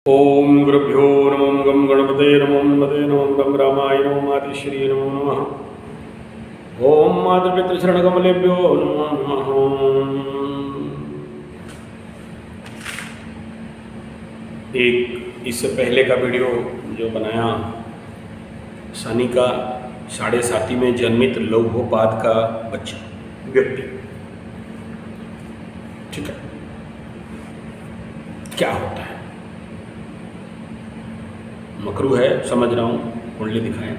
ओम गुरुभ्यो नमो गम गणपते नमो मते नमो गम रामाय नमो मातश्री नमो नमः। ओम मातृपितृशरणकमलेभ्यो नमो नमः। एक इससे पहले का वीडियो जो बनाया शनि का 7.5 में जन्मित लौहोपाद का बच्चा व्यक्ति, ठीक है, क्या होता है? मकरू है, समझ रहा हूँ, कुंडली दिखाएं।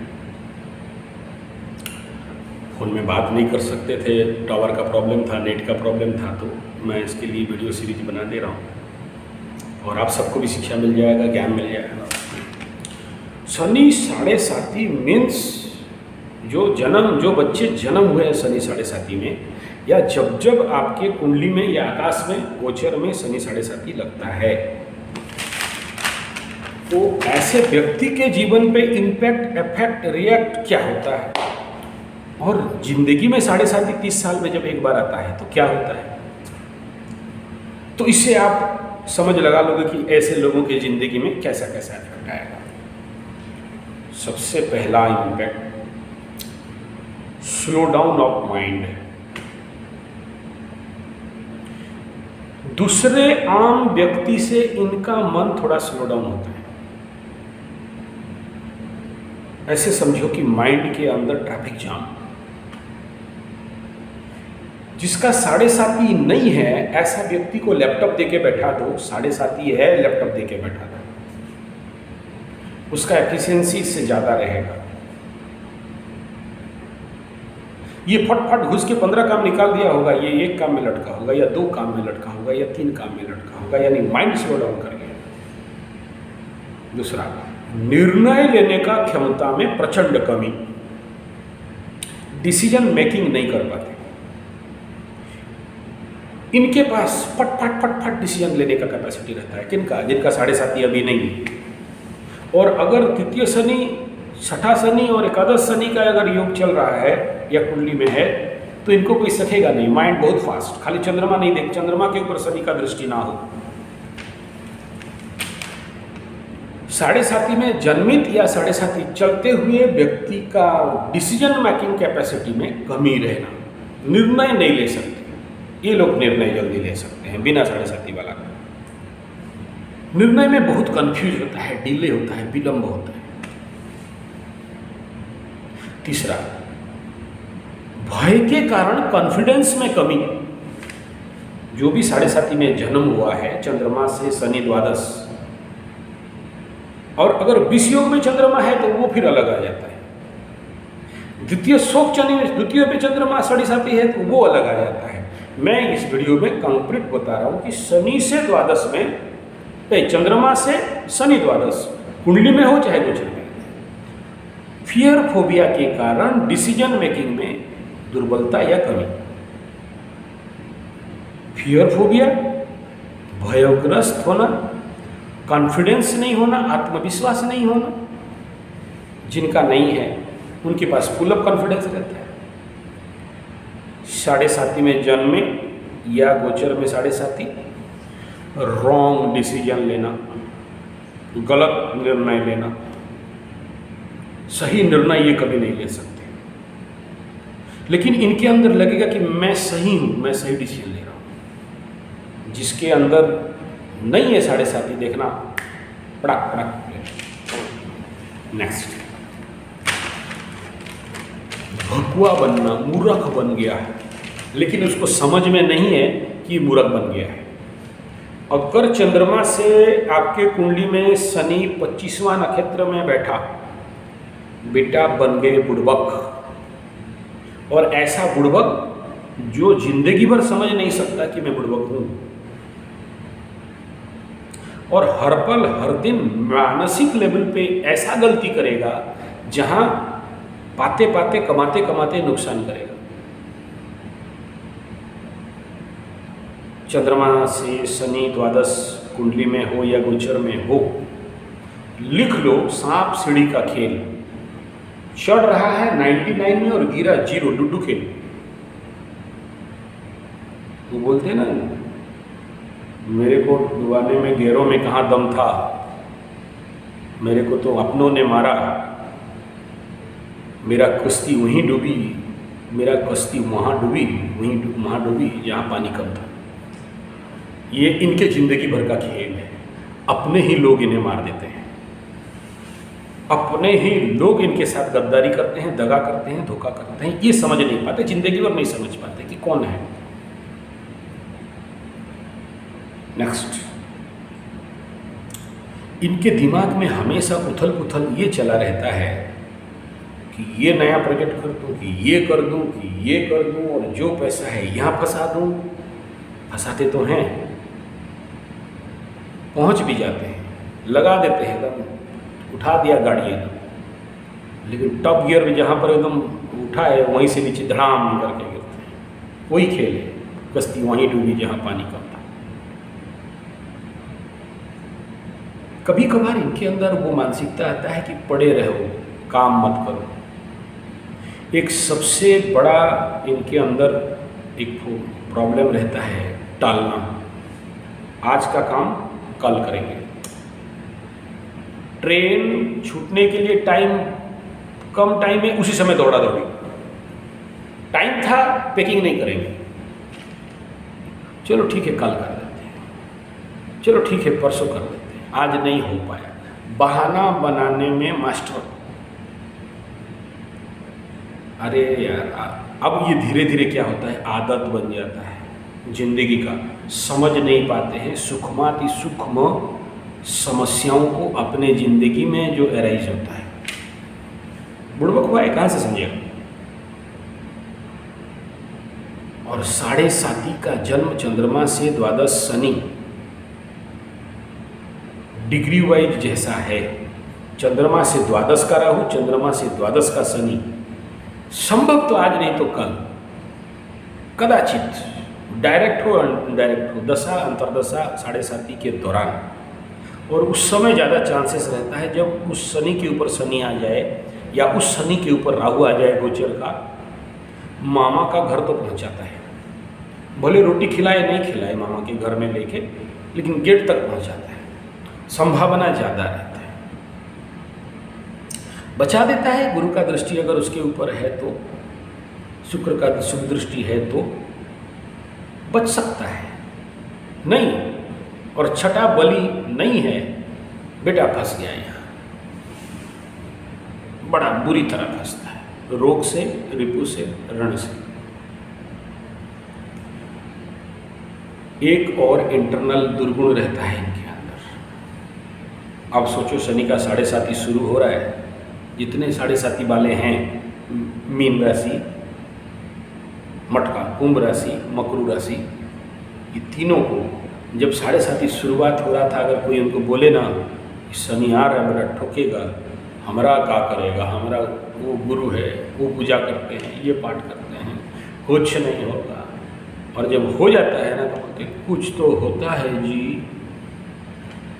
फ़ोन में बात नहीं कर सकते थे, टावर का प्रॉब्लम था, नेट का प्रॉब्लम था, तो मैं इसके लिए वीडियो सीरीज बना दे रहा हूँ और आप सबको भी शिक्षा मिल जाएगा, ज्ञान मिल जाएगा। शनि 7.5 मीन्स जो बच्चे जन्म हुए हैं शनि 7.5 में, या जब आपके कुंडली में या आकाश में गोचर में शनि 7.5 लगता है, तो ऐसे व्यक्ति के जीवन पे इम्पैक्ट, इफेक्ट, रिएक्ट क्या होता है, और जिंदगी में 7.5 30 साल में जब एक बार आता है तो क्या होता है। तो इससे आप समझ लगा लोगे कि ऐसे लोगों की जिंदगी में कैसा कैसा इफेक्ट आएगा। सबसे पहला impact, slow down of mind. दूसरे आम व्यक्ति से इनका मन थोड़ा स्लो डाउन होता है। ऐसे समझो कि माइंड के अंदर ट्रैफिक जाम। जिसका 7.5 नहीं है, ऐसा व्यक्ति को लैपटॉप देके बैठा दो, 7.5 है, लैपटॉप देके बैठा दो, उसका एफिशिएंसी इससे ज़्यादा रहेगा। ये फटफट घुस के 15 काम निकाल दिया होगा, ये एक काम में लटका होगा, या 2 काम में लटका होगा, या 3 काम में लटका होगा, यानी माइंड स्लो डाउन कर गया। दूसरा, निर्णय लेने का क्षमता में प्रचंड कमी, डिसीजन मेकिंग नहीं कर पाते। इनके पास फट डिसीजन लेने का कैपेसिटी रहता है। किनका? जिनका 7.5 अभी नहीं। और अगर तृतीय शनि, छठा शनि और एकादश शनि का अगर योग चल रहा है या कुंडली में है, तो इनको कोई सकेगा नहीं। माइंड बहुत फास्ट, खाली चंद्रमा नहीं देख, चंद्रमा के ऊपर शनि का दृष्टि ना हो। 7.5 में जन्मित या 7.5 चलते हुए व्यक्ति का डिसीजन मेकिंग कैपेसिटी में कमी रहना, निर्णय नहीं ले सकते। ये लोग निर्णय जल्दी ले सकते हैं बिना 7.5 वाला। निर्णय में बहुत कंफ्यूज होता है, डिले होता है, विलंब होता है। तीसरा, भय के कारण कॉन्फिडेंस में कमी। जो भी 7.5 में जन्म हुआ है, चंद्रमा से शनि द्वादश, और अगर विष योग में चंद्रमा है तो वो फिर अलग आ जाता है। द्वितीय पे चंद्रमा 7.5 है तो वो अलग आ जाता है। मैं इस वीडियो में कंक्रीट बता रहा हूँ कि शनि से द्वादश में, चंद्रमा से शनि द्वादश कुंडली में हो चाहे गोचर में, फियर फोबिया के कारण डिसीजन मेकिंग में दुर्बलता या कमी। फियर फोबिया, भयग्रस्त होना, कॉन्फिडेंस नहीं होना, आत्मविश्वास नहीं होना। जिनका नहीं है उनके पास फुल ऑफ कॉन्फिडेंस रहता है। 7.5 में जन्मे या गोचर में 7.5, रॉन्ग डिसीजन लेना, गलत निर्णय लेना, सही निर्णय ये कभी नहीं ले सकते। लेकिन इनके अंदर लगेगा कि मैं सही हूँ, मैं सही डिसीजन ले रहा हूँ। जिसके अंदर नहीं है 7.5, देखना पड़क। नेक्स्ट, भकुआ बनना, मूर्ख बन गया है, लेकिन उसको समझ में नहीं है कि मूर्ख बन गया है। अगर चंद्रमा से आपके कुंडली में शनि 25वां नक्षत्र में बैठा, बेटा बन गए बुड़बक। और ऐसा बुड़बक जो जिंदगी भर समझ नहीं सकता कि मैं बुड़बक हूँ, और हर पल हर दिन मानसिक लेवल पे ऐसा गलती करेगा जहां पाते कमाते नुकसान करेगा। चंद्रमा से शनि द्वादश कुंडली में हो या गोचर में हो, लिख लो, सांप सीढ़ी का खेल। चढ़ रहा है 99 में और गिरा 0, लुड्डू खेल। वो बोलते हैं ना, मेरे को डुबाने में गैरों में कहाँ दम था, मेरे को तो अपनों ने मारा, मेरा कश्ती वहीं डूबी, मेरा कश्ती वहाँ डूबी, वहाँ डूबी जहाँ पानी कम था। ये इनके ज़िंदगी भर का खेल है। अपने ही लोग इन्हें मार देते हैं, अपने ही लोग इनके साथ गद्दारी करते हैं, दगा करते हैं, धोखा करते हैं। ये समझ नहीं पाते, ज़िंदगी भर नहीं समझ पाते कि कौन है। नेक्स्ट, इनके दिमाग में हमेशा उथल पुथल ये चला रहता है कि ये नया प्रोजेक्ट कर दूँ, कि ये कर दूँ, कि ये कर दूँ, और जो पैसा है यहाँ फंसा दूँ। फंसाते तो हैं, पहुँच भी जाते हैं, लगा देते हैं एकदम, उठा दिया गाड़ी एकदम, लेकिन टॉप गियर में जहाँ पर एकदम उठा है वहीं से नीचे धड़ाम करके गिरते हैं। वही खेल है, कश्ती वहीं डूबी जहाँ पानी कम था। कभी कभार इनके अंदर वो मानसिकता आता है कि पड़े रहो, काम मत करो। एक सबसे बड़ा इनके अंदर एक प्रॉब्लम रहता है, टालना। आज का काम कल करेंगे। ट्रेन छूटने के लिए कम टाइम है, उसी समय दौड़ा दौड़ी। टाइम था, पैकिंग नहीं करेंगे, चलो ठीक है कल कर देते हैं, चलो ठीक है परसों कर देते हैं, आज नहीं हो पाया। बहाना बनाने में मास्टर। अरे यार, अब ये धीरे धीरे क्या होता है, आदत बन जाता है जिंदगी का। समझ नहीं पाते हैं सूक्ष्माति सूक्ष्म समस्याओं को अपने जिंदगी में जो एराइज होता है। बुड़बक हुआ है, कहाँ से समझेगा। और 7.5 का जन्म चंद्रमा से द्वादश शनि डिग्री वाइज जैसा है। चंद्रमा से द्वादश का राहु, चंद्रमा से द्वादश का शनि। संभव तो आज नहीं तो कल, कदाचित डायरेक्ट हो इनडायरेक्ट हो, दशा अंतरदशा 7.5 के दौरान। और उस समय ज़्यादा चांसेस रहता है जब उस शनि के ऊपर शनि आ जाए या उस शनि के ऊपर राहु आ जाए गोचर का। मामा का घर तो पहुंचाता है, भले रोटी खिलाए नहीं खिलाए मामा के घर में लेके, लेकिन गेट तक पहुंचाता है। संभावना ज़्यादा रहता है, बचा देता है। गुरु का दृष्टि अगर उसके ऊपर है तो, शुक्र का शुभ दृष्टि है तो बच सकता है। नहीं, और छठा बलि नहीं है, बेटा फंस गया यहाँ, बड़ा बुरी तरह फंसता है, रोग से, रिपु से, ऋण से। एक और इंटरनल दुर्गुण रहता है इनके अंदर। अब सोचो, शनि का 7.5 शुरू हो रहा है। जितने 7.5 वाले हैं, मीन राशि, मटका, कुंभ राशि, मकरू राशि, ये तीनों को जब 7.5 शुरुआत हो रहा था, अगर कोई उनको बोले ना कि शनि आ रहा है बेटा ठोकेगा, हमारा क्या करेगा, हमारा वो गुरु है, वो पूजा करते हैं, ये पाठ करते हैं, कुछ नहीं होगा। और जब हो जाता है ना तो बोलते कुछ तो होता है जी।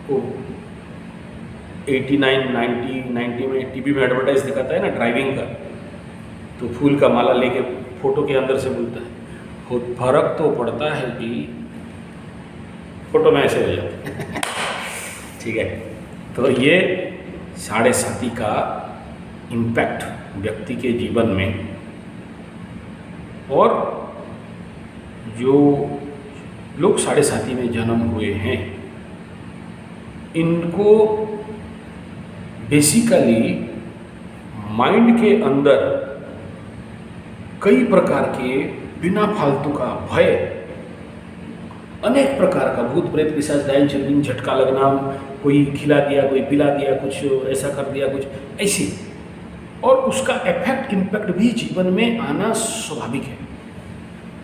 वो 89, 90 में टीवी में एडवर्टाइज दिखाता है ना ड्राइविंग का, तो फूल का माला लेके फोटो के अंदर से बोलता है फर्क तो पड़ता है कि फोटो में ऐसे हो जाता है। ठीक है, तो ये 7.5 का इम्पैक्ट व्यक्ति के जीवन में। और जो लोग 7.5 में जन्म हुए हैं, इनको बेसिकली माइंड के अंदर कई प्रकार के बिना फालतू का भय, अनेक प्रकार का भूत प्रेत पिशाच डायन चलनी, झटका लगना, कोई खिला दिया, कोई पिला दिया, कुछ ऐसा कर दिया, कुछ ऐसी, और उसका इफेक्ट इम्पैक्ट भी जीवन में आना स्वाभाविक है।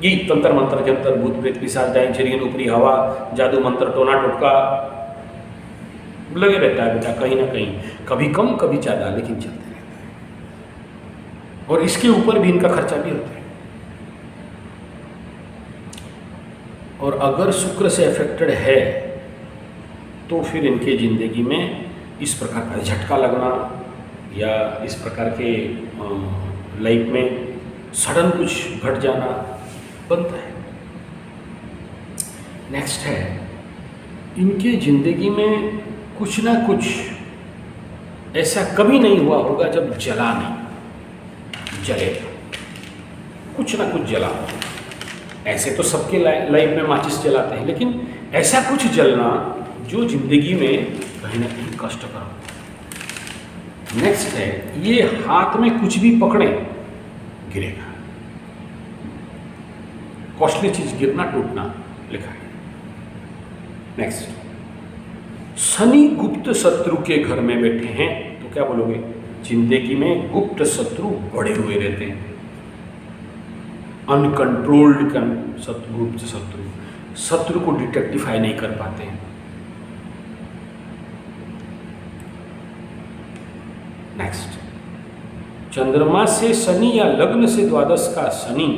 ये तंत्र मंत्र जंतर, भूत प्रेत पिशाच डायन चलनी, ऊपरी हवा, जादू मंत्र, टोना टोटका लगे रहता है बेटा, कहीं ना कहीं, कभी कम कभी ज़्यादा, लेकिन चलते रहता है। और इसके ऊपर भी इनका खर्चा भी होता है। और अगर शुक्र से अफेक्टेड है तो फिर इनके ज़िंदगी में इस प्रकार का झटका लगना या इस प्रकार के लाइफ में सडन कुछ घट जाना बनता है। नेक्स्ट है, इनके ज़िंदगी में कुछ ना कुछ ऐसा कभी नहीं हुआ होगा जब जला नहीं, जले, कुछ ना कुछ जला। ऐसे तो सबके लाइफ में माचिस जलाते हैं, लेकिन ऐसा कुछ जलना जो जिंदगी में कहीं ना कहीं कष्टकर हो। नेक्स्ट है, ये हाथ में कुछ भी पकड़े गिरेगा। कॉस्टली चीज गिरना टूटना लिखा है। नेक्स्ट, शनि गुप्त शत्रु के घर में बैठे हैं तो क्या बोलोगे? जिंदगी में गुप्त शत्रु बढ़े हुए रहते हैं, अनकंट्रोल्ड शत्रु, गुप्त शत्रु को डिटेक्टिफाई नहीं कर पाते हैं। नेक्स्ट, चंद्रमा से शनि या लग्न से द्वादश का शनि,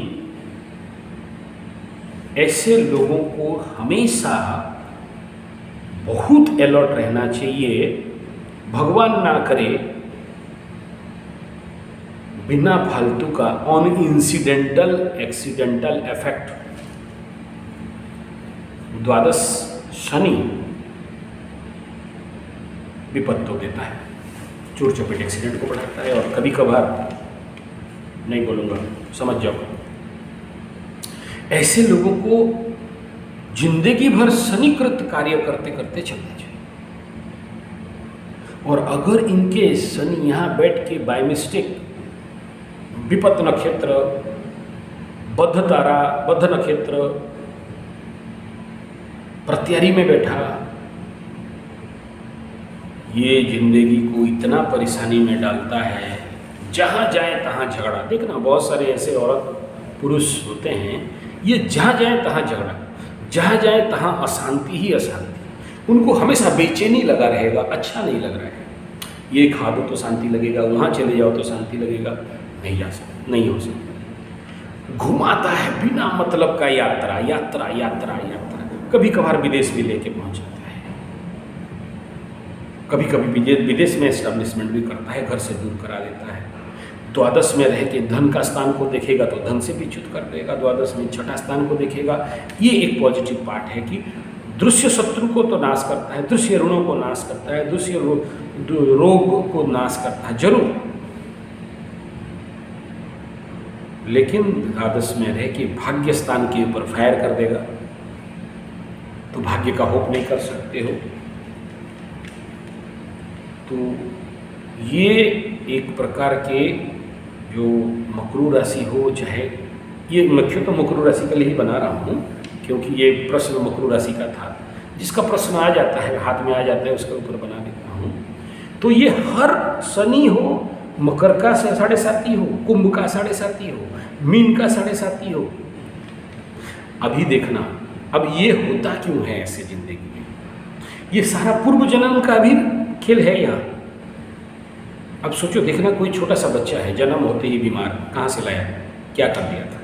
ऐसे लोगों को हमेशा बहुत अलर्ट रहना चाहिए। भगवान ना करे बिना फालतू का ऑन इंसिडेंटल एक्सीडेंटल इफेक्ट। द्वादश शनि विपत्त देता है, चोट चपेट एक्सीडेंट को बढ़ाता है, और कभी कभार, नहीं बोलूँगा, समझ जाओ, ऐसे लोगों को जिंदगी भर शनिकृत कार्य करते करते चलना चाहिए। और अगर इनके शनि यहाँ बैठ के बाय मिस्टेक विपत्त नक्षत्र, बद्ध तारा, बद्ध नक्षत्र प्रत्यारी में बैठा, ये जिंदगी को इतना परेशानी में डालता है, जहाँ जाए तहाँ झगड़ा। देखना, बहुत सारे ऐसे औरत पुरुष होते हैं, ये जहाँ जाए तहाँ झगड़ा, जहाँ जाए तहाँ अशांति ही अशांति। उनको हमेशा बेचैनी लगा रहेगा, अच्छा नहीं लग रहा है। ये खा दो तो शांति लगेगा, वहाँ चले जाओ तो शांति लगेगा, नहीं जा सकता, नहीं हो सकता। घुमाता है बिना मतलब का, यात्रा यात्रा यात्रा यात्रा। कभी कभार विदेश भी लेके पहुँच जाता है, कभी कभी विदेश में एस्टेब्लिशमेंट भी करता है, घर से दूर करा देता है। द्वादश में रह के धन का स्थान को देखेगा तो धन से भी च्युत कर देगा, द्वादश में छठा स्थान को देखेगा। ये एक पॉजिटिव पार्ट है कि दृश्य शत्रु को तो नाश करता है, दृश्य ऋणों को नाश करता है, दृश्य रोग को नाश करता है जरूर, लेकिन द्वादश में रह के भाग्य स्थान के ऊपर फायर कर देगा तो भाग्य का होप नहीं कर सकते हो। तो ये एक प्रकार के जो मकरू राशि हो, चाहे ये मुख्य तो मकरू राशि के लिए ही बना रहा हूँ क्योंकि ये प्रश्न मकरू राशि का था, जिसका प्रश्न आ जाता है, हाथ में आ जाता है, उसके ऊपर बना देता हूँ। तो ये हर शनि हो, मकर का 7.5 हो, कुंभ का 7.5 हो, मीन का 7.5 हो। अभी देखना, अब ये होता क्यों है ऐसे जिंदगी में? ये सारा पूर्व जन्म का भी खेल है यहाँ। अब सोचो, देखना, कोई छोटा सा बच्चा है, जन्म होते ही बीमार, कहाँ से लाया, क्या कर दिया था?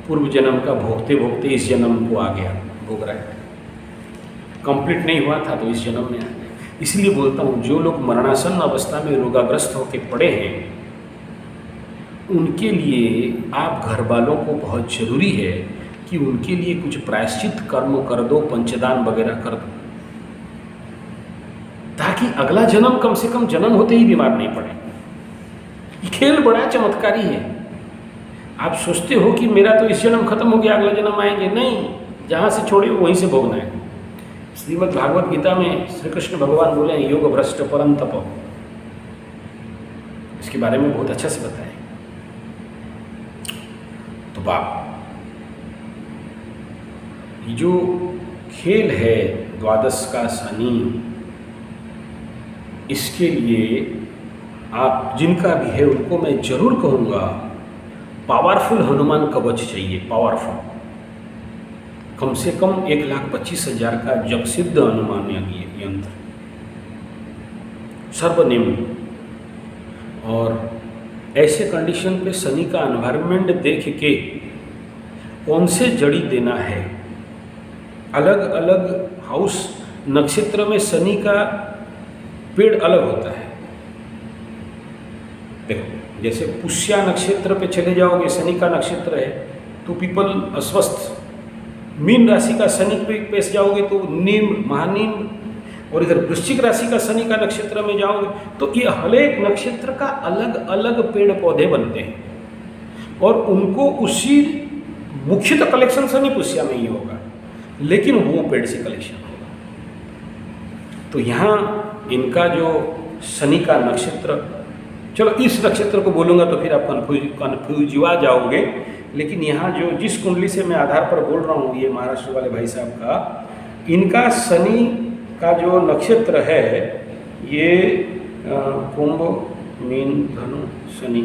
पूर्व जन्म का भोगते भोगते इस जन्म को आ गया, भोग रहा है। कंप्लीट नहीं हुआ था तो इस जन्म में आ गया। इसलिए बोलता हूँ, जो लोग मरणासन्न अवस्था में रोगाग्रस्त होकर पड़े हैं, उनके लिए आप घर वालों को बहुत जरूरी है कि उनके लिए कुछ प्रायश्चित कर्म कर दो, पंचदान वगैरह कर दो, ताकि अगला जन्म कम से कम जन्म होते ही बीमार नहीं पड़े। ये खेल बड़ा चमत्कारी है। आप सोचते हो कि मेरा तो इस जन्म खत्म हो गया, अगला जन्म आएंगे, नहीं, जहाँ से छोड़े वहीं से भोगना है। श्रीमद् भागवत गीता में श्री कृष्ण भगवान बोले हैं, योग भ्रष्ट परम तप, इसके बारे में बहुत अच्छा से बताया। तो बाप, ये जो खेल है द्वादश का शनि, इसके लिए आप जिनका भी है उनको मैं जरूर कहूँगा, पावरफुल हनुमान कवच चाहिए, पावरफुल, कम से कम 1,25,000 का जप सिद्ध हनुमान यंत्र, सर्वनिम्न। और ऐसे कंडीशन पे शनि का एनवायरनमेंट देख के कौन से जड़ी देना है, अलग अलग हाउस नक्षत्र में शनि का पेड़ अलग होता है। देखो, जैसे पुष्या नक्षत्र पे चले जाओगे, शनि का नक्षत्र है तो पीपल अस्वस्थ। मीन राशि का शनि पे जाओगे तो नीम, महानीम, और इधर वृश्चिक राशि का शनि का नक्षत्र में जाओगे तो ये हर एक नक्षत्र का अलग अलग पेड़ पौधे बनते हैं और उनको उसी मुख्यतः कलेक्शन शनि पुष्या में ही होगा, लेकिन वो पेड़ से कलेक्शन होगा। तो यहाँ इनका जो शनि का नक्षत्र, चलो इस नक्षत्र को बोलूँगा तो फिर आप कन्फ्यूज हुआ जाओगे, लेकिन यहाँ जो जिस कुंडली से मैं आधार पर बोल रहा हूँ, ये महाराष्ट्र वाले भाई साहब का, इनका शनि का जो नक्षत्र है ये कुंभ मीन धनु शनि,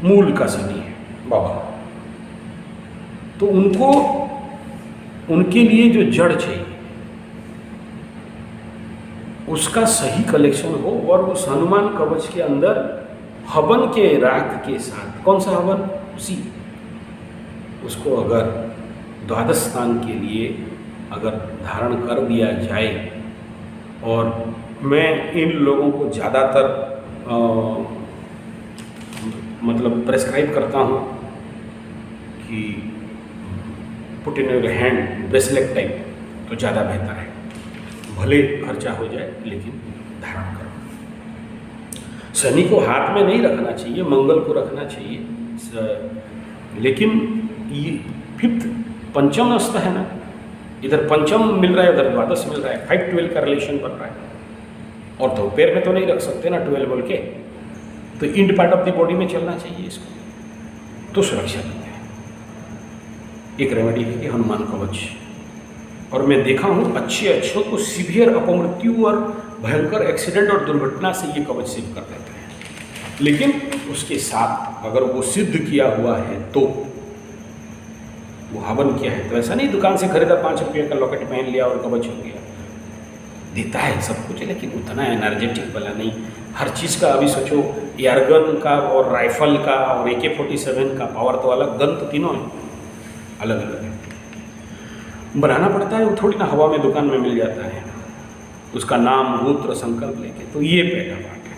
मूल का शनि है बाबा। तो उनको उनके लिए जो जड़ चाहिए उसका सही कलेक्शन हो और उस हनुमान कवच के अंदर हवन के राग के साथ, कौन सा हवन, उसी उसको अगर द्वादश स्थान के लिए अगर धारण कर दिया जाए, और मैं इन लोगों को ज़्यादातर मतलब प्रेस्क्राइब करता हूँ कि put in your hand bracelet type तो ज़्यादा बेहतर है, भले खर्चा हो जाए लेकिन धारण करो। शनि को हाथ में नहीं रखना चाहिए, मंगल को रखना चाहिए, लेकिन ये फिफ्थ पंचम अस्त है ना, इधर पंचम मिल रहा है उधर द्वादश मिल रहा है, 5-12 का रिलेशन बन रहा है, और तो पैर में तो नहीं रख सकते ना 12 बोल के, तो end part of the body में चलना चाहिए इसको, तो सुरक्षा देते हैं। एक रेमेडी है कि हनुमान कवच, और मैं देखा हूँ अच्छों को सीवियर अपमृत्यु और भयंकर एक्सीडेंट और दुर्घटना से ये कवच सेव कर देते हैं, लेकिन उसके साथ अगर वो सिद्ध किया हुआ है तो वो हवन किया है, तो ऐसा नहीं दुकान से खरीदा 5 रुपये का लॉकेट पहन लिया और कवच हो गया। देता है सब कुछ, लेकिन उतना एनर्जेटिक वाला नहीं। हर चीज़ का अभी सोचो, एयरगन का और राइफल का और AK-47 का पावर तो अलग, गन तो तीनों है अलग अलग है, बनाना पड़ता है, वो थोड़ी ना हवा में दुकान में मिल जाता है, उसका नाम गोत्र संकल्प लेके। तो ये पहला पार्ट है।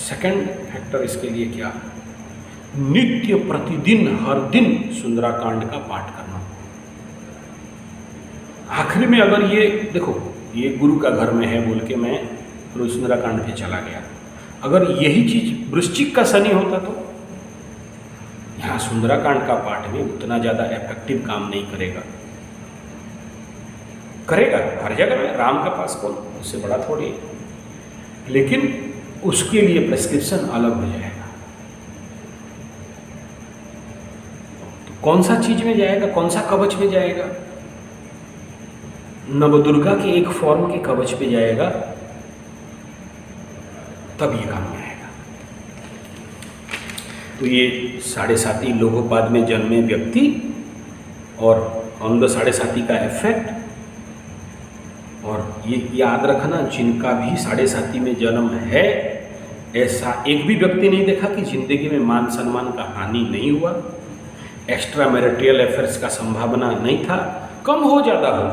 सेकंड फैक्टर इसके लिए क्या, नित्य प्रतिदिन हर दिन सुंदराकांड का पाठ करना। आखिरी में अगर ये देखो, ये गुरु का घर में है बोल के मैं रोज सुंदराकांड पे चला गया, अगर यही चीज वृश्चिक का शनि होता तो यहाँ सुंदराकांड का पाठ में उतना ज़्यादा इफेक्टिव काम नहीं करेगा। करेगा हर जगह में, राम के पास कौन, उससे बड़ा थोड़ी है, लेकिन उसके लिए प्रेस्क्रिप्शन अलग हो जाएगा। तो कौन सा चीज में जाएगा, कौन सा कवच में जाएगा, नवदुर्गा के एक फॉर्म के कवच पे जाएगा, तब ये काम में आएगा। तो ये 7.5 लोगोपाद में जन्मे व्यक्ति और ऑन द 7.5 का इफेक्ट, और ये याद रखना जिनका भी 7.5 में जन्म है, ऐसा एक भी व्यक्ति नहीं देखा कि जिंदगी में मान सम्मान का हानि नहीं हुआ, एक्स्ट्रा मैरिटल अफेयर्स का संभावना नहीं था, कम हो ज़्यादा हो।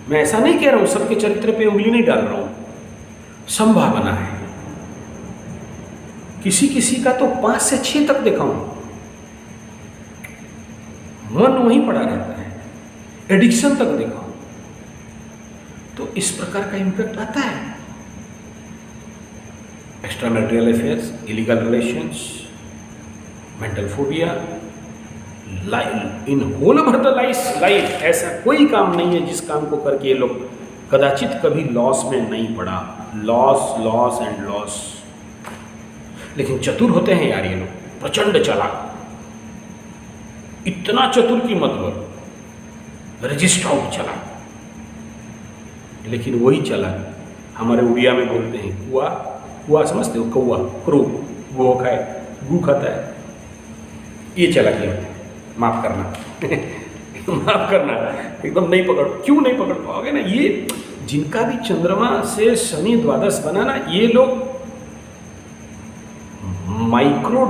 मैं ऐसा नहीं कह रहा हूँ, सबके चरित्र पे उंगली नहीं डाल रहा हूँ, संभावना है। किसी किसी का तो 5 से 6 तक देखा हूँ, मन वहीं पड़ा रहता है, एडिक्शन तक देखा हूँ। तो इस प्रकार का इम्पैक्ट आता है। Extramarital affairs, illegal relations, mental phobia, in whole over the life ऐसा कोई काम नहीं है जिस काम को करके ये लोग कदाचित कभी लॉस में नहीं पड़ा। Loss and loss. लेकिन चतुर होते हैं यार ये लोग, प्रचंड चालाक, इतना चतुर की मतलब रजिस्टर आउट चला, लेकिन वही चला हमारे उड़िया में बोलते हैं कुआ, कुआ समझते हो, कौआ, क्रू, वो खाए, गू खाता है, ये चला गया। माफ करना माफ करना, एकदम नहीं पकड़, क्यों नहीं पकड़ पाओगे ना। ये जिनका भी चंद्रमा से शनि द्वादश बना ना, ये लोग माइक्रो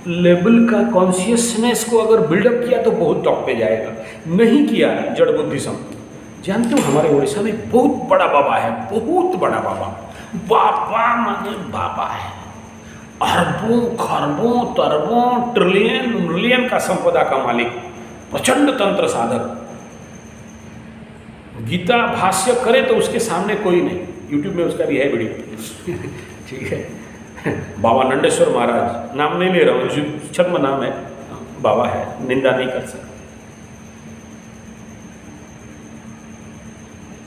लेवल का कॉन्शियसनेस को अगर बिल्डअप किया तो बहुत टॉप पे जाएगा, नहीं किया जड़ बुद्धि संपत्ति। जानते हो हमारे उड़ीसा में बहुत बड़ा बाबा है, बहुत बड़ा बाबा, बाबा माने बाबा है, अरबों खरबों तरबों ट्रिलियन मिलियन का संपदा का मालिक, प्रचंड तंत्र साधक, गीता भाष्य करे तो उसके सामने कोई नहीं। यूट्यूब में उसका भी है वीडियो ठीक है। बाबा नंदेश्वर महाराज, नाम नहीं ले रहा हूँ, जो छद्म नाम है, बाबा है, निंदा नहीं कर सकते।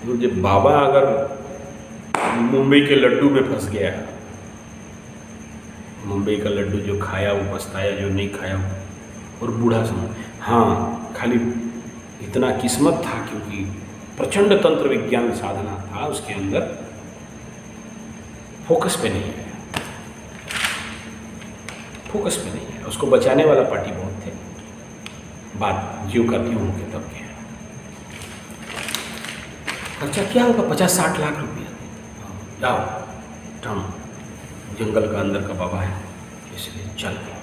तो जब बाबा अगर मुंबई के लड्डू में फंस गया, मुंबई का लड्डू जो खाया वो पछताया, जो नहीं खाया और बूढ़ा समझ, हाँ खाली इतना किस्मत था क्योंकि प्रचंड तंत्र विज्ञान साधना था उसके अंदर, फोकस पे नहीं है, फोकस पे नहीं है। उसको बचाने वाला पार्टी बहुत थे। बात ज्यों का त्यों के तब के खर्चा क्या होगा, 50-60 लाख रुपया, जाओ टम जंगल का अंदर का बाबा है इसलिए चल गए।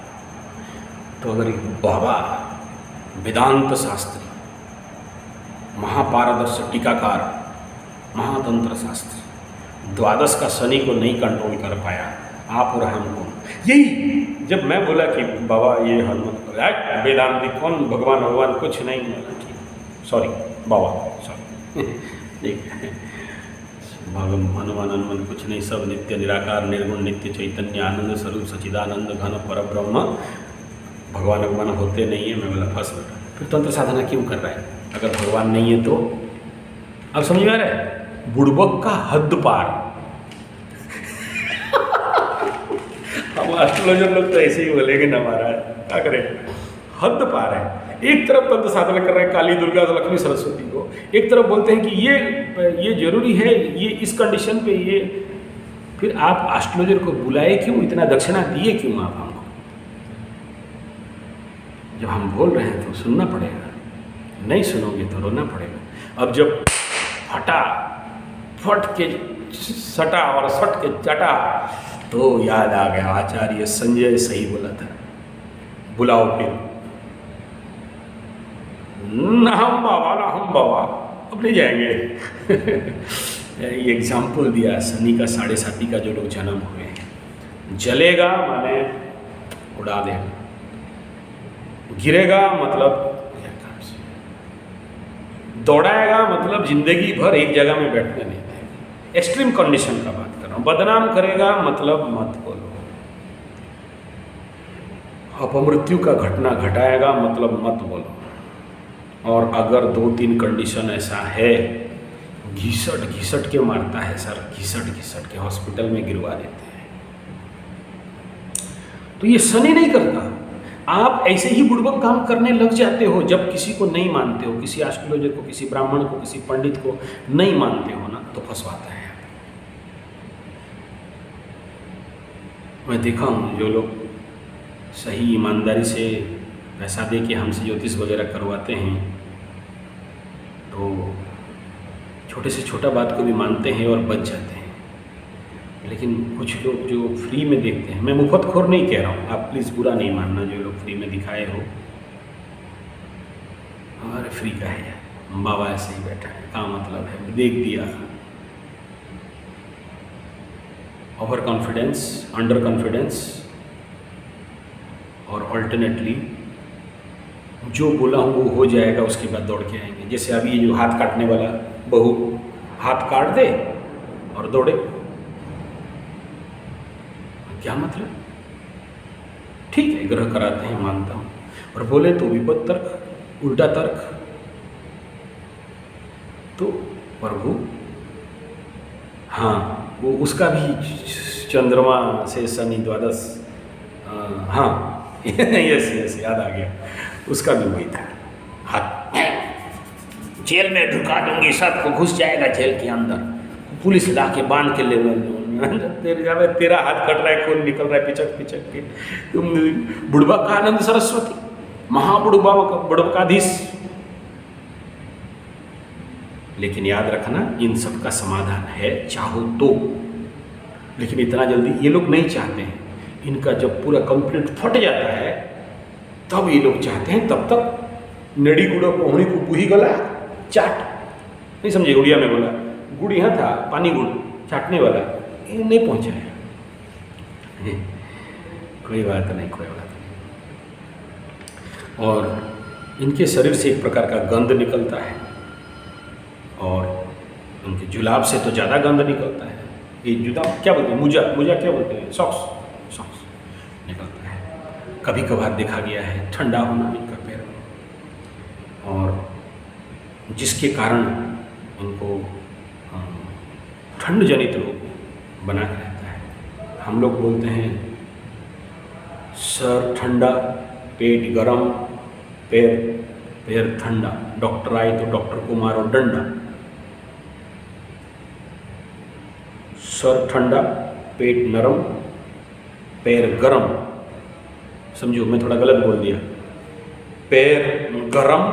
तो अगर बाबा वेदांत शास्त्री, महापारदर्शी टीकाकार, महातंत्र शास्त्री, द्वादश का शनि को नहीं कंट्रोल कर पाया, आप और हम कौन? यही जब मैं बोला कि बाबा ये हनुमत वेदांतिक कौन, भगवान कुछ नहीं, ठीक सॉरी बाबा सॉरी ठीक है, हनुमान कुछ नहीं, सब नित्य निराकार निर्गुण नित्य चैतन्य आनंद स्वरूप सचिदानंद घन पर ब्रह्म, भगवान होते नहीं है। मैं बोला फंस बैठा। फिर तंत्र साधना क्यों कर रहा है अगर भगवान नहीं है तो? अब समझ में आ रहा है? बुड़बक का हद पार। हम एस्ट्रोलॉजर लोग तो ऐसे ही बोलेंगे ना महाराज, क्या करें, हद पार है। एक तरफ तंत्र साधना कर रहे हैं काली दुर्गा लक्ष्मी सरस्वती को, एक तरफ बोलते हैं कि ये जरूरी है, ये इस कंडीशन पे ये, फिर आप एस्ट्रोलॉजर को बुलाए क्यों, इतना दक्षिणा दिए क्यों आप हमको? जब हम बोल रहे हैं तो सुनना पड़ेगा, नहीं सुनोगे तो रोना पड़ेगा। अब जब फट के सटा और सट के चटा तो याद आ गया आचार्य संजय सही बोला था, बुलाओ फिर, ना हम बाबा अब नहीं जाएंगे। ये एग्जाम्पल दिया शनि का 7.5 का जो लोग जन्म हुए हैं, जलेगा माने उड़ा देगा, गिरेगा मतलब दौड़ाएगा मतलब जिंदगी भर एक जगह में बैठने नहीं देगा। एक्सट्रीम कंडीशन का बात कर रहा हूँ। बदनाम करेगा मतलब मत बोलो। अपमृत्यु का घटना घटाएगा मतलब मत बोलो। और अगर 2-3 कंडीशन ऐसा है, घिसट के मारता है सर, घिसट के हॉस्पिटल में गिरवा देते हैं, तो ये शनि नहीं करता। आप ऐसे ही बुड़बक काम करने लग जाते हो जब किसी को नहीं मानते हो, किसी एस्ट्रोलॉजर को, किसी ब्राह्मण को, किसी पंडित को नहीं मानते हो ना, तो फंसवाता है। मैं देखा हूँ जो लोग सही ईमानदारी से पैसा दे के हमसे ज्योतिष वगैरह करवाते हैं, तो छोटे से छोटा बात को भी मानते हैं और बच जाते हैं। लेकिन कुछ लोग जो फ्री में देखते हैं, मैं मुफ्तखोर नहीं कह रहा हूँ, आप प्लीज़ बुरा नहीं मानना, जो लोग फ्री में दिखाए हो, हमारे फ्री का है, बाबा ऐसे ही बैठा है, क्या मतलब है, देख दिया। ओवर कॉन्फिडेंस, अंडर कॉन्फिडेंस, और अल्टरनेटली जो बोला हूँ वो हो जाएगा, उसके बाद दौड़ के आएंगे। जैसे अभी ये जो हाथ काटने वाला बहू हाथ काट दे और दौड़े, क्या मतलब? ठीक है, ग्रह कराते हैं, मानता हूँ, और बोले तो विपद तर्क, उल्टा तर्क, तो प्रभु हाँ वो उसका भी चंद्रमा से शनि द्वादश, हाँ यस याद आ गया, उसका भी वही था। हाथ जेल में ढुका दूंगी, सबको घुस जाएगा जेल के अंदर, पुलिस ला के बांध के ले तेरा हाथ कट रहा है, खून निकल रहा है पिचक के, तुम बुड़बा का आनंद सरस्वती, बुड़बकाधीश। लेकिन याद रखना, इन सब का समाधान है चाहो तो, लेकिन इतना जल्दी ये लोग नहीं चाहते हैं। इनका जब पूरा कंप्लीट फट जाता है तब ये लोग चाहते हैं, तब तक नड़ी गुड़ा पोहणी को बुही गला चाट, नहीं समझे, उड़िया में बोला, गुड़ यहाँ था, पानी गुड़ चाटने वाला, ये नहीं पहुँचा है। कोई बात नहीं। और इनके शरीर से एक प्रकार का गंध निकलता है और उनके जुलाब से तो ज़्यादा गंध निकलता है। ये जुलाब क्या बोलते हैं, मुजा क्या बोलते हैं, सॉक्स निकलता है। कभी कभार देखा गया है ठंडा होना इनका पैर में, और जिसके कारण उनको ठंड जनित रोग बना के रहता है। हम लोग बोलते हैं सर ठंडा, पेट गरम, पैर ठंडा, डॉक्टर आए तो डॉक्टर को मारो डंडा। सर ठंडा, पेट नरम, पैर गरम। समझो मैं थोड़ा गलत बोल दिया। पैर गरम,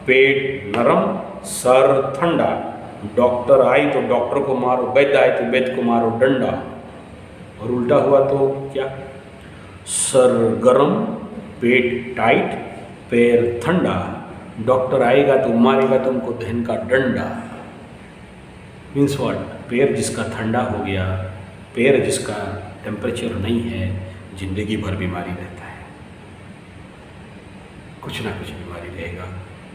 पेट नरम, सर ठंडा, डॉक्टर आए तो डॉक्टर को मारो, वैद्य आए तो वैद्य को मारो डंडा। और उल्टा हुआ तो क्या, सर गरम, पेट टाइट, पैर ठंडा, डॉक्टर आएगा तो मारेगा तुमको धन का डंडा। मीन्स व्हाट, पैर जिसका ठंडा हो गया, पैर जिसका टेम्परेचर नहीं है, जिंदगी भर बीमारी रहता है, कुछ ना कुछ बीमारी रहेगा।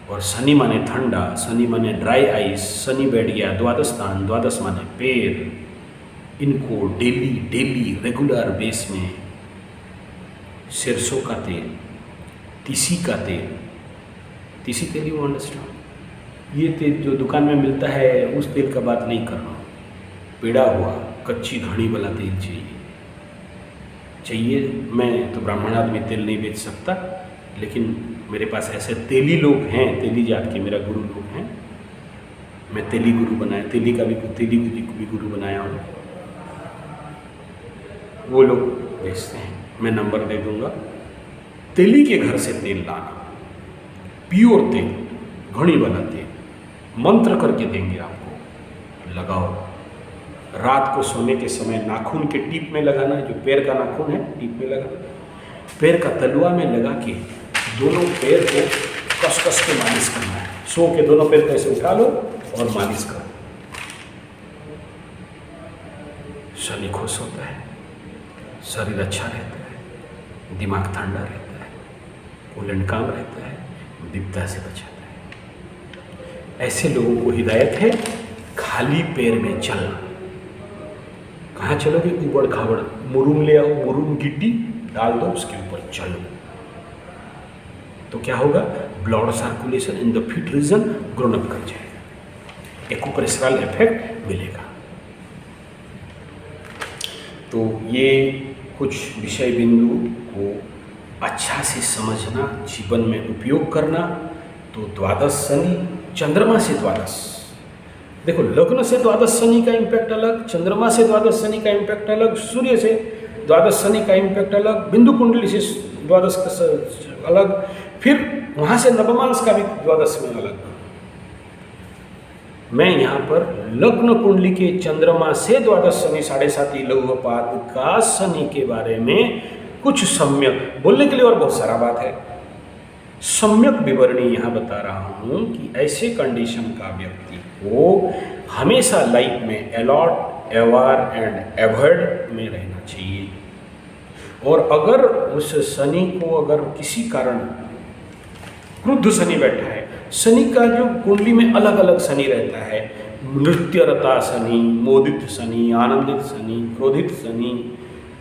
और शनि माने ठंडा, शनि माने ड्राई आइस, शनि बैठ गया द्वादश स्थान, द्वादश माने पैर। इनको डेली रेगुलर बेस में सरसों का तेल, तीसी का तेल, तीसी तेल यू अंडरस्टैंड, ये तेल जो दुकान में मिलता है उस तेल का बात नहीं कर रहा हूँ। पेड़ा हुआ कच्ची घड़ी वाला तेल चाहिए। मैं तो ब्राह्मण आदमी तेल नहीं बेच सकता, लेकिन मेरे पास ऐसे तेली लोग हैं, तेली जात के मेरा गुरु लोग हैं। मैं तेली गुरु बनाया, तेली भी गुरु बनाया हूँ। वो लोग बेचते हैं, मैं नंबर दे दूँगा। तेली के घर से तेल लाना, प्योर तेल, घड़ी वाला तेल, मंत्र करके देंगे आपको, लगाओ। रात को सोने के समय नाखून के टीप में लगाना, जो पैर का नाखून है टीप में लगाना, पैर का तलुआ में लगा के दोनों पैर को कस के मालिश करना है। सो के दोनों पैर को ऐसे उठा लो और मालिश करो। शनि खुश होता है, शरीर अच्छा रहता है, दिमाग ठंडा रहता है, उलट काम रहता है, विपदा से बचाता है। ऐसे लोगों को हिदायत है खाली पैर में चलना। कहाँ चलोगे, ऊबड़ खाबड़, मुरुम ले आओ, मुरुम गिट्टी डाल दो, उसके ऊपर चलो तो क्या होगा, blood circulation in the feet region grown up कर जाएगा, एक्यूप्रेशनल इफेक्ट मिलेगा। तो ये कुछ विषय बिंदु को अच्छा से समझना, जीवन में उपयोग करना। तो द्वादश शनि, चंद्रमा से द्वादश, देखो लग्न से द्वादश शनि का इम्पैक्ट अलग, चंद्रमा से द्वादश शनि का इम्पैक्ट अलग, सूर्य से द्वादश शनि का इम्पैक्ट अलग, बिंदु कुंडली से द्वादश का अलग, फिर वहाँ से नवमांश का भी द्वादश में अलग। मैं यहाँ पर लग्न कुंडली के चंद्रमा से द्वादश शनि 7.5 लघुपाद का शनि के बारे में कुछ सम्यक बोलने के लिए, और बहुत सारा बात है, सम्यक विवरणी यहाँ बता रहा हूँ कि ऐसे कंडीशन का व्यक्ति को हमेशा लाइफ में अलॉट, अवेयर एंड अवॉइड में रहना चाहिए। और अगर उस शनि को अगर किसी कारण क्रुद्ध शनि बैठा है, शनि का जो कुंडली में अलग अलग शनि रहता है, नृत्यरता शनि, मोदित शनि, आनंदित शनि, क्रोधित शनि,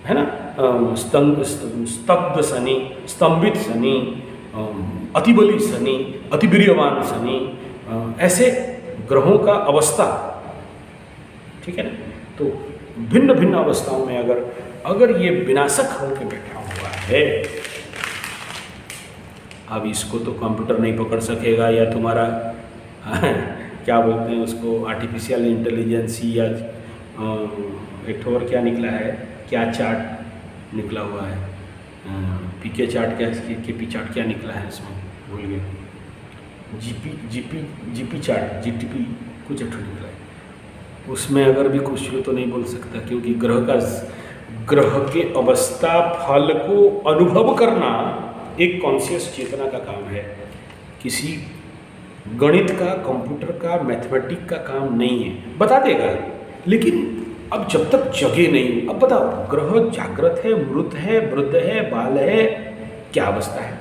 है ना, स्तब्ध शनि, स्तंभित शनि, अतिबली शनि, अतिवीर्यवान शनि, ऐसे ग्रहों का अवस्था, ठीक है ना। तो भिन्न भिन्न अवस्थाओं में अगर ये विनाशक होकर बैठा हुआ है, अब इसको तो कंप्यूटर नहीं पकड़ सकेगा, या तुम्हारा क्या बोलते हैं उसको, आर्टिफिशियल इंटेलिजेंस, या एक और क्या निकला है, क्या चार्ट निकला हुआ है, पीके चार्ट, क्या केपी चार्ट क्या निकला है इसमें, भूल गए, जीपी चार्ट, जीटीपी कुछ एक निकला है। उसमें अगर भी कुछ हो तो नहीं बोल सकता, क्योंकि ग्रह के अवस्था फल को अनुभव करना एक कॉन्शियस चेतना का काम है, किसी गणित का, कंप्यूटर का, मैथमेटिक का काम नहीं है। बता देगा, लेकिन अब जब तक जगे नहीं, अब बताओ ग्रह जागृत है, मृत है, वृद्ध है, बाल है, क्या अवस्था है?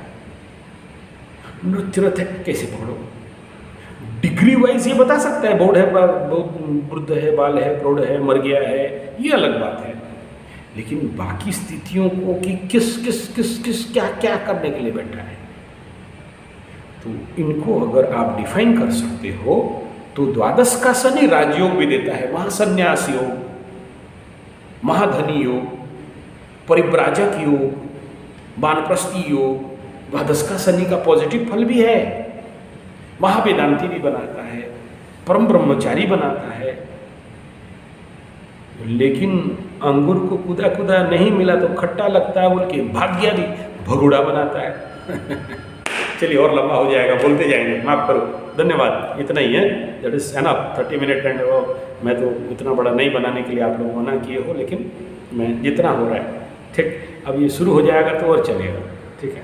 नृत्य रथ कैसे पकड़ो? डिग्री वाइज ये बता सकता है, बौढ़ है, बहुत वृद्ध है, बाल है, प्रौढ़ है, मर गया है, ये अलग बात है। लेकिन बाकी स्थितियों को कि किस किस किस किस क्या क्या करने के लिए बैठा है, तो इनको अगर आप डिफाइन कर सकते हो तो द्वादश का शनि राजयोग भी देता है, महासन्यास योग, महाधनी योग, परिव्राजक योग, वानप्रस्थी योग, द्वादश का शनि का पॉजिटिव फल भी है। महावेदांती भी बनाता है, परम ब्रह्मचारी बनाता है। लेकिन अंगूर को कुदा कुदा नहीं मिला तो खट्टा लगता है बोल के भाग्य भी भगोड़ा बनाता है। चलिए और लंबा हो जाएगा, बोलते जाएंगे, माफ़ करो, धन्यवाद, इतना ही है, that is enough. 30 minute and वो मैं तो इतना बड़ा नहीं बनाने के लिए आप लोग मना किए हो, लेकिन मैं जितना हो रहा है ठीक। अब ये शुरू हो जाएगा तो और चलेगा, ठीक है।